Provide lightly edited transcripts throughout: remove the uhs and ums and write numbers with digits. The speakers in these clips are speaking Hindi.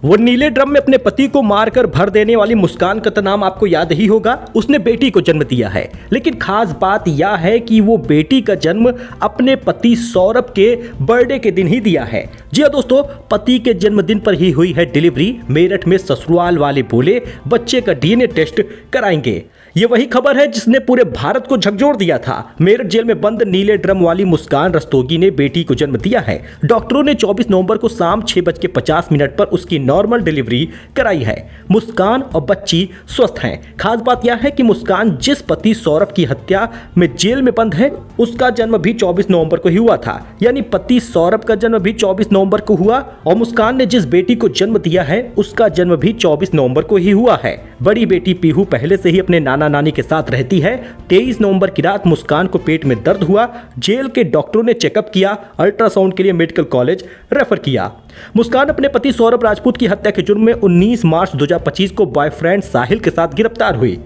वो नीले ड्रम में अपने पति को मारकर भर देने वाली मुस्कान का तो नाम आपको याद ही होगा। उसने बेटी को जन्म दिया है, लेकिन खास बात यह है कि वो बेटी का जन्म अपने पति सौरभ के बर्थडे के दिन ही दिया है। जी हाँ दोस्तों, पति के जन्मदिन पर ही हुई है डिलीवरी। मेरठ में ससुराल वाले बोले बच्चे का डीएनए टेस्ट कराएंगे। ये वही खबर है जिसने पूरे भारत को झकझोर दिया था। मेरठ जेल में बंद नीले ड्रम वाली मुस्कान रस्तोगी ने बेटी को जन्म दिया है। डॉक्टरों ने 24 नवंबर को शाम 6:50 पर उसकी नॉर्मल डिलीवरी कराई है। मुस्कान और बच्ची स्वस्थ हैं। खास बात यह है कि मुस्कान जिस पति सौरभ की हत्या में जेल में बंद है, उसका जन्म भी 24 नवंबर को ही हुआ था। यानी पति सौरभ का जन्म भी 24 नवंबर को हुआ और मुस्कान ने जिस बेटी को जन्म दिया है उसका जन्म भी 24 नवंबर को ही हुआ है। बड़ी बेटी पीहू पहले से ही अपने नाना नानी के साथ रहती है। 23 नवंबर की रात मुस्कान को पेट में दर्द हुआ। जेल के डॉक्टरों ने चेकअप किया, अल्ट्रासाउंड के लिए मेडिकल कॉलेज रेफर किया। मुस्कान अपने पति सौरभ राजपूत की हत्या के जुर्म में 19 मार्च 2025 को बॉयफ्रेंड साहिल के साथ गिरफ्तार हुई।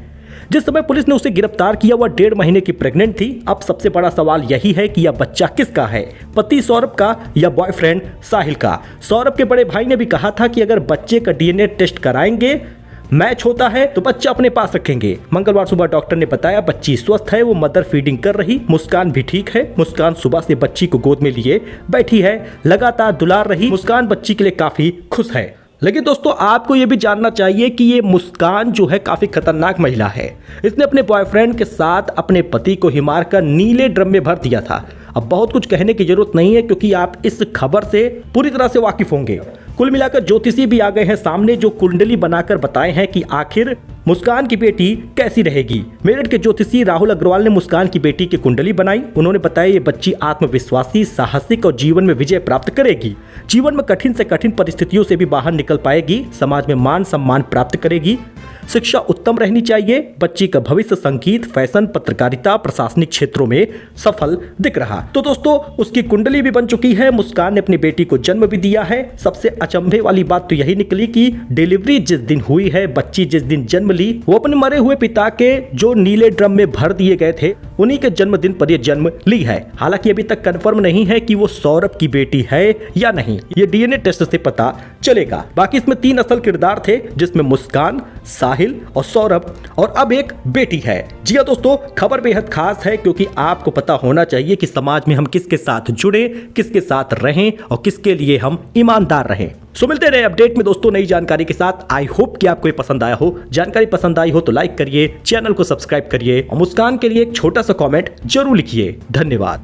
जिस समय पुलिस ने उसे गिरफ्तार किया वह 1.5 महीने की प्रेग्नेंट थी। अब सबसे बड़ा सवाल यही है कि यह बच्चा किसका है, पति सौरभ का या बॉयफ्रेंड साहिल का। सौरभ के बड़े भाई ने भी कहा था कि अगर बच्चे का डीएनए टेस्ट कराएंगे, मैच होता है तो बच्चा अपने पास रखेंगे। मंगलवार सुबह डॉक्टर ने बताया बच्ची स्वस्थ है, वो मदर फीडिंग कर रही। मुस्कान भी ठीक है। मुस्कान सुबह से बच्ची को गोद में लिए बैठी है, लगातार दुलार रही। मुस्कान बच्ची के लिए काफी खुश है। लेकिन दोस्तों, आपको ये भी जानना चाहिए कि ये मुस्कान जो है काफी खतरनाक महिला है। इसने अपने बॉयफ्रेंड के साथ अपने पति को ही मारकर नीले ड्रम में भर दिया था। अब बहुत कुछ कहने की जरूरत नहीं है क्योंकि आप इस खबर से पूरी तरह से वाकिफ होंगे। कुल मिलाकर ज्योतिषी भी आ गए हैं सामने जो कुंडली बनाकर बताए हैं कि आखिर मुस्कान की बेटी कैसी रहेगी। मेरठ के ज्योतिषी राहुल अग्रवाल ने मुस्कान की बेटी की कुंडली बनाई। उन्होंने बताया ये बच्ची आत्मविश्वासी, साहसिक और जीवन में विजय प्राप्त करेगी। जीवन में कठिन से कठिन परिस्थितियों से भी बाहर निकल पाएगी। समाज में मान सम्मान प्राप्त करेगी। शिक्षा उत्तम रहनी चाहिए। बच्ची का भविष्य संगीत, फैशन, पत्रकारिता, प्रशासनिक क्षेत्रों में सफल दिख रहा। तो दोस्तों, उसकी कुंडली भी बन चुकी है। मुस्कान ने अपनी बेटी को जन्म भी दिया है। सबसे अचंभे वाली बात तो यही निकली कि डिलीवरी जिस दिन हुई है, बच्ची जिस दिन जन्म ली, वो अपने मरे हुए पिता के जो नीले ड्रम में भर दिए गए थे उन्हीं के जन्मदिन पर यह जन्म ली है। हालांकि अभी तक कंफर्म नहीं है कि वो सौरभ की बेटी है या नहीं। ये डीएनए टेस्ट से पता चलेगा। बाकी इसमें 3 असल किरदार थे जिसमें मुस्कान, साहिल और सौरभ, और अब एक बेटी है। जी हाँ दोस्तों, खबर बेहद खास है क्योंकि आपको पता होना चाहिए कि समाज में हम किसके साथ जुड़े, किसके साथ रहें और किसके लिए हम ईमानदार रहें। सो मिलते रहे अपडेट में दोस्तों नई जानकारी के साथ। आई होप कि आपको ये पसंद आया हो। जानकारी पसंद आई हो तो लाइक करिए, चैनल को सब्सक्राइब करिए और मुस्कान के लिए एक छोटा सा कमेंट जरूर लिखिए। धन्यवाद।